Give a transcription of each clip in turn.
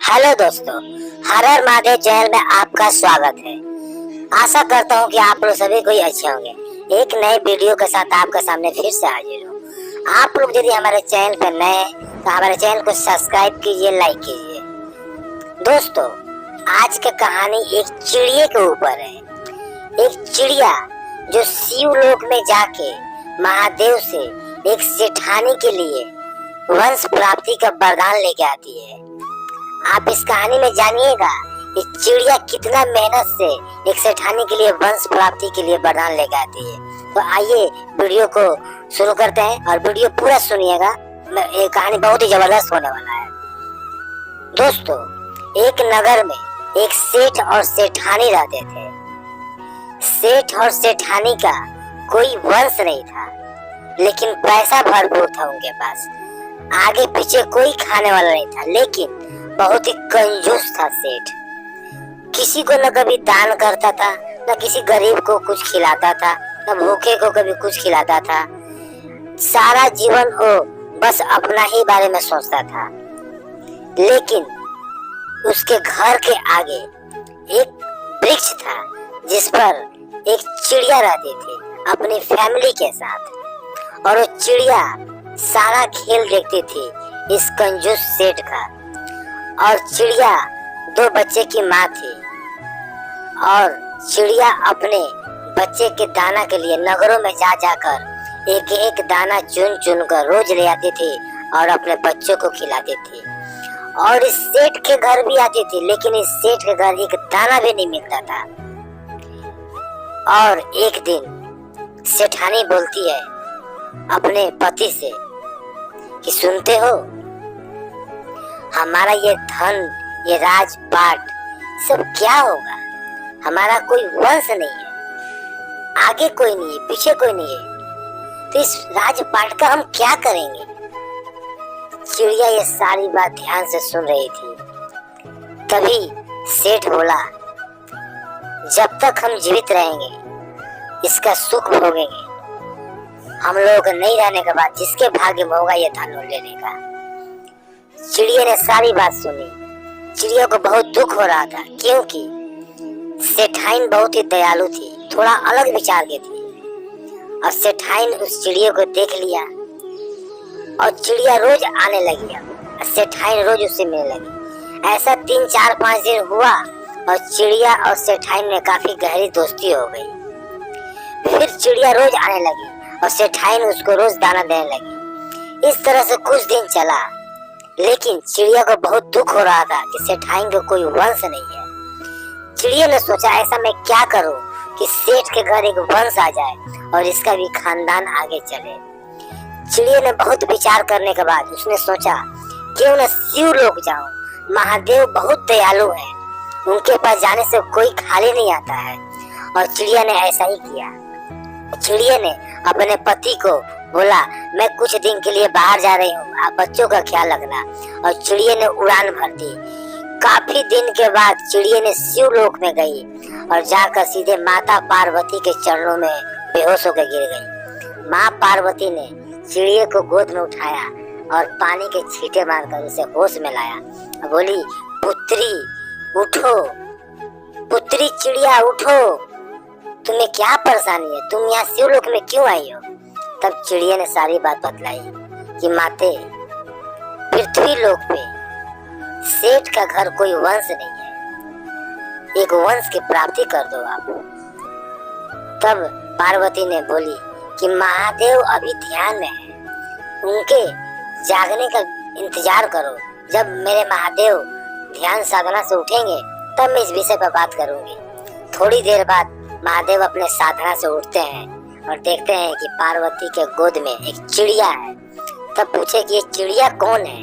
Hello दोस्तों, हर हर Mahadev channel में आपका स्वागत है। आशा करता हूँ कि आप लोग सभी कोई अच्छे होंगे। एक नए वीडियो के साथ आपके सामने फिर से हाजिर हूँ। आप लोग यदि हमारे चैनल पर नए हैं तो हमारे चैनल को सब्सक्राइब कीजिए, लाइक कीजिए। दोस्तों, आज की कहानी एक चिड़िया के ऊपर है। एक चिड़िया जो शिवलोक में जाके महादेव से एक सेठानी के लिए वंश प्राप्ति का वरदान लेके आती है। आप इस कहानी में जानिएगा कि चिड़िया कितना मेहनत से एक सेठानी के लिए वंश प्राप्ति के लिए वरदान लेके आती है। तो आइए वीडियो को शुरू करते हैं और वीडियो पूरा सुनिएगा। ये कहानी बहुत ही जबरदस्त होने वाला है। दोस्तों, एक नगर में एक सेठ और सेठानी रहते थे। सेठ और सेठानी का कोई वंश नहीं था, लेकिन पैसा भरपूर था उनके पास। आगे पीछे कोई खाने वाला नहीं था, लेकिन बहुत ही कंजूस था सेठ। किसी को न कभी दान करता था, न किसी गरीब को कुछ खिलाता था, न भूखे को कभी कुछ खिलाता था। सारा जीवन वो बस अपना ही बारे में सोचता था। लेकिन उसके घर के आगे एक वृक्ष था जिस पर एक चिड़िया रहती थी अपनी फैमिली के साथ, और वो चिड़िया सारा खेल देखती थी इस कंजूस सेठ का। और चिड़िया दो बच्चे की माँ थी, और चिड़िया अपने बच्चे के दाना के लिए नगरों में जा जाकर एक एक दाना चुन चुन कर रोज ले आती थी और अपने बच्चों को खिलाती थी। और इस सेठ के घर भी आती थी, लेकिन इस सेठ के घर एक दाना भी नहीं मिलता था। और एक दिन सेठानी बोलती है अपने पति से कि सुनते हो, हमारा ये धन, ये राजपाट सब क्या होगा? हमारा कोई वंश नहीं है, आगे कोई नहीं है, पीछे कोई नहीं है, तो इस राजपाट का हम क्या करेंगे? चिड़िया ये सारी बात ध्यान से सुन रही थी। तभी सेठ बोला, जब तक हम जीवित रहेंगे इसका सुख भोगेंगे। हम लोग नहीं रहने के बाद जिसके भाग्य में होगा ये धन लेने का। चिड़िया ने सारी बात सुनी। चिड़िया को बहुत दुख हो रहा था, क्योंकि सेठाइन बहुत ही दयालु थी, थोड़ा अलग विचार की थी। और सेठाइन उस चिड़िया को देख लिया और चिड़िया रोज आने लगी। सेठाइन रोज उससे मिलने लगी। ऐसा 3, 4, 5 दिन हुआ और चिड़िया और सेठाइन में काफी गहरी दोस्ती हो गई। फिर चिड़िया रोज आने लगी और सेठाइन उसको रोज दाना देने लगी। इस तरह से कुछ दिन चला, लेकिन चिड़िया को बहुत दुख हो रहा था कि सेठाइन को कोई वंश नहीं है। चिड़िया ने सोचा, ऐसा मैं क्या करूं कि सेठ के घर एक वंश आ जाए और इसका भी खानदान आगे चले। चिड़िया ने बहुत विचार करने के बाद उसने सोचा, क्यों न शिवलोक जाऊं। महादेव बहुत दयालु है, उनके पास जाने से कोई खाली नहीं आता है। और चिड़िया ने ऐसा ही किया। चिड़िया ने अपने पति को बोला, मैं कुछ दिन के लिए बाहर जा रही हूँ, आप बच्चों का ख्याल रखना। और चिड़िया ने उड़ान भर दी। काफी दिन के बाद चिड़िया ने शिवलोक में गई और जाकर सीधे माता पार्वती के चरणों में बेहोश होकर गिर गई। माँ पार्वती ने चिड़िया को गोद में उठाया और पानी के छींटे मारकर उसे होश में लाया और बोली, पुत्री उठो, पुत्री चिड़िया उठो, तुम्हें क्या परेशानी है? तुम यहाँ शिवलोक में क्यों आई हो? तब चिड़िया ने सारी बात बतलाई कि माते, पृथ्वी लोक पे सेठ का घर कोई वंश नहीं है, एक वंश की प्राप्ति कर दो आप। तब पार्वती ने बोली कि महादेव अभी ध्यान में है, उनके जागने का इंतजार करो। जब मेरे महादेव ध्यान साधना से उठेंगे तब मैं इस विषय पर बात करूंगी। थोड़ी देर बाद महादेव अपने साधना से उठते हैं और देखते हैं कि पार्वती के गोद में एक चिड़िया है। तब पूछे कि ये चिड़िया कौन है?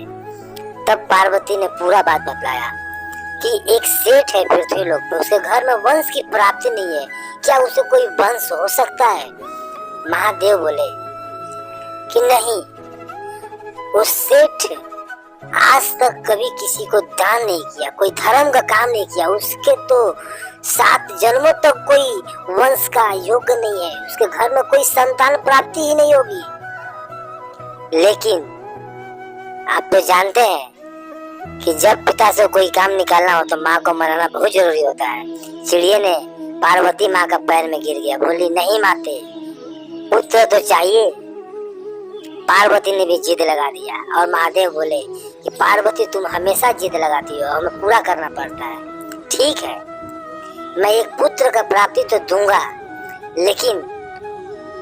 तब पार्वती ने पूरा बात बतलाया कि एक सेठ है पृथ्वी लोक पे, उसके घर में वंश की प्राप्ति नहीं है, क्या उसे कोई वंश हो सकता है? महादेव बोले कि नहीं, उस सेठ आज तक कभी किसी को दान नहीं किया, कोई धर्म का काम नहीं किया, उसके तो 7 जन्मों तक कोई वंश का योग्य नहीं है, उसके घर में कोई संतान प्राप्ति ही नहीं होगी। लेकिन आप तो जानते हैं कि जब पिता से कोई काम निकालना हो तो माँ को मनाना बहुत जरूरी होता है। चिड़िया ने पार्वती माँ का पैर में गिर गया, बोली नहीं माते, पुत्र तो चाहिए। पार्वती ने भी जिद लगा दिया और महादेव बोले कि पार्वती तुम हमेशा जिद लगाती हो, हमें पूरा करना पड़ता है। ठीक है, मैं एक पुत्र का प्राप्ति तो दूंगा, लेकिन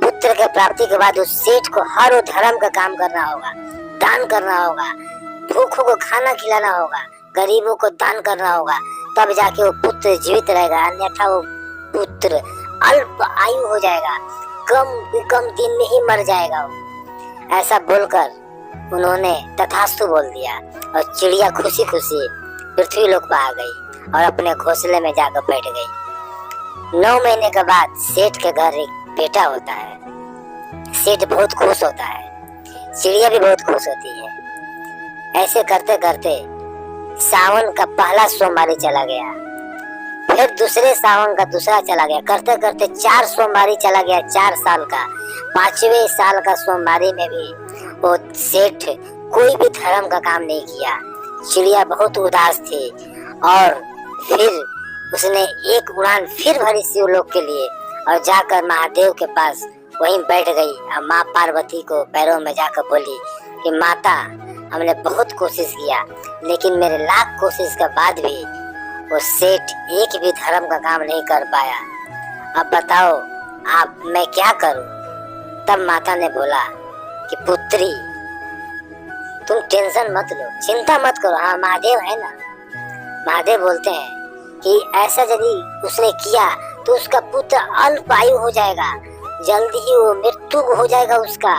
पुत्र के प्राप्ति के बाद उस सेठ को हर वो धर्म का काम करना होगा, दान करना होगा, भूखों को खाना खिलाना होगा, गरीबों को दान करना होगा, तब जाके वो पुत्र जीवित रहेगा, अन्यथा वो पुत्र अल्प आयु हो जाएगा, कम दिन में ही मर जाएगा वो। ऐसा बोलकर उन्होंने तथास्तु बोल दिया और चिड़िया खुशी खुशी पृथ्वी लोक पर आ गई और अपने घोंसले में जाकर बैठ गई। 9 महीने के बाद सेठ के घर एक बेटा होता है। सेठ बहुत खुश होता है, चिड़िया भी बहुत खुश होती है। ऐसे करते करते सावन का पहला सोमवारी चला गया, फिर दूसरे सावन का दूसरा चला गया, करते करते 4 सोमवारी चला गया 4 साल का। 5वें साल का सोमवारी में भी वो सेठ कोई भी धर्म का काम नहीं किया। चिड़िया बहुत उदास थी और फिर उसने एक उड़ान फिर भरी शिवलोक के लिए और जाकर महादेव के पास वहीं बैठ गई और माँ पार्वती को पैरों में जाकर बोली कि माता, हमने बहुत कोशिश किया, लेकिन मेरे लाख कोशिश के बाद भी वो सेठ एक भी धर्म का काम नहीं कर पाया। अब बताओ आप मैं क्या करूं? तब माता ने बोला कि पुत्री तुम टेंशन मत लो, चिंता मत करो, हाँ महादेव है ना। महादेव बोलते हैं कि ऐसा यदि उसने किया तो उसका पुत्र अल्प आयु हो जाएगा, जल्दी ही वो मृत्यु हो जाएगा उसका,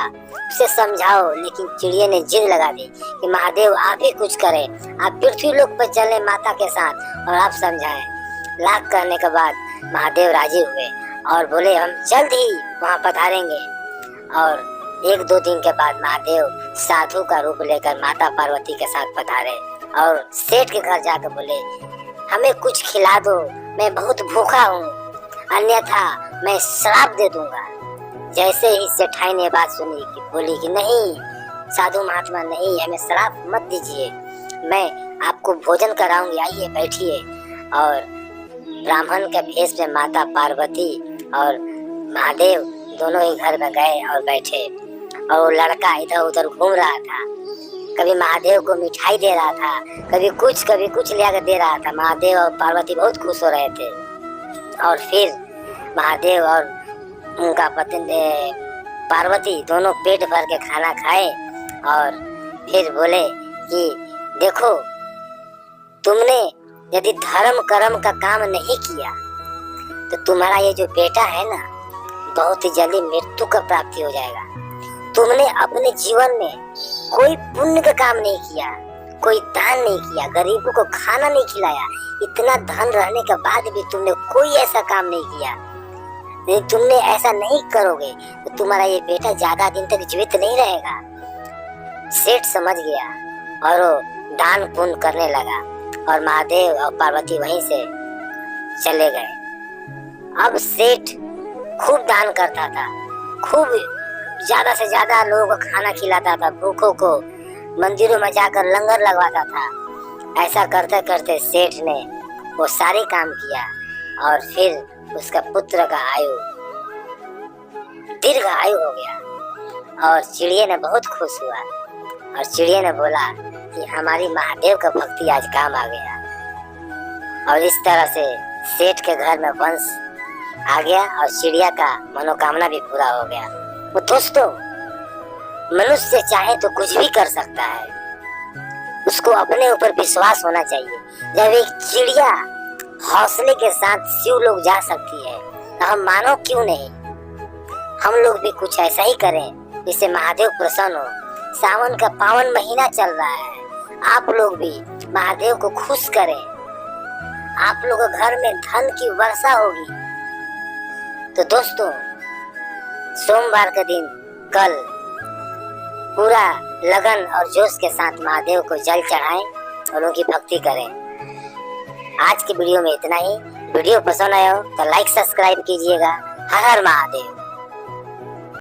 उसे समझाओ। लेकिन चिड़िया ने जिद लगा दी कि महादेव आप ही कुछ करें, आप पृथ्वी लोक पर चलें माता के साथ और आप समझाएं। लाख कहने के बाद महादेव राजी हुए और बोले हम जल्द ही वहाँ पधारेंगे। और 1-2 दिन के बाद महादेव साधु का रूप लेकर माता पार्वती के साथ पधारे और सेठ के घर जाकर बोले हमें कुछ खिला दो, मैं बहुत भूखा हूँ, अन्यथा मैं श्राप दे दूंगा। जैसे ही सेठाई ने बात सुनी कि बोली कि नहीं साधु महात्मा, नहीं, हमें श्राप मत दीजिए, मैं आपको भोजन कराऊंगी, आइए बैठिए। और ब्राह्मण के भेष में माता पार्वती और महादेव दोनों ही घर में गए और बैठे और वो लड़का इधर उधर घूम रहा था, कभी महादेव को मिठाई दे रहा था, कभी कुछ ले आकर दे रहा था। महादेव और पार्वती बहुत खुश हो रहे थे। और फिर महादेव और उनका पति पार्वती दोनों पेट भर के खाना खाए और फिर बोले कि देखो तुमने यदि धर्म कर्म का काम नहीं किया तो तुम्हारा ये जो बेटा है ना बहुत ही जल्दी मृत्यु का प्राप्ति हो जाएगा। तुमने अपने जीवन में कोई पुण्य का काम नहीं किया, कोई दान नहीं किया, गरीबों को खाना नहीं खिलाया, इतना धन रहने के बाद भी तुमने कोई ऐसा काम नहीं किया। नहीं, तुमने ऐसा नहीं करोगे तो तुम्हारा ये बेटा ज्यादा दिन तक जीवित नहीं रहेगा। सेठ समझ गया और वो दान पुण्य करने लगा और महादेव और पार्वती वहीं से चले गए। अब सेठ खूब दान करता था, खूब ज्यादा से ज्यादा लोगों को खाना खिलाता था, भूखों को मंदिरों में जाकर लंगर लगवाता था। ऐसा करते करते सेठ ने वो सारे काम किया और फिर उसका पुत्र का आयु दीर्घ आयु हो गया और चिड़िया ने बहुत खुश हुआ और चिड़िया ने बोला कि हमारी महादेव का भक्ति आज काम आ गया। और इस तरह से सेठ के घर में वंश आ गया और चिड़िया का मनोकामना भी पूरा हो गया। वो दोस्तों, मनुष्य चाहे तो कुछ भी कर सकता है, उसको अपने ऊपर विश्वास होना चाहिए। जब एक चिड़िया हौसले के साथ शिवलोक जा सकती है तो हम मानो क्यों नहीं, हम लोग भी कुछ ऐसा ही करें जिससे महादेव प्रसन्न हो। सावन का पावन महीना चल रहा है, आप लोग भी महादेव को खुश करें, आप लोगों के घर में धन की वर्षा होगी। तो दोस्तों, सोमवार के दिन कल पूरा लगन और जोश के साथ महादेव को जल चढ़ाएं और उनकी भक्ति करें। आज की वीडियो में इतना ही। वीडियो पसंद आया हो तो लाइक सब्सक्राइब कीजिएगा। हर हर महादेव।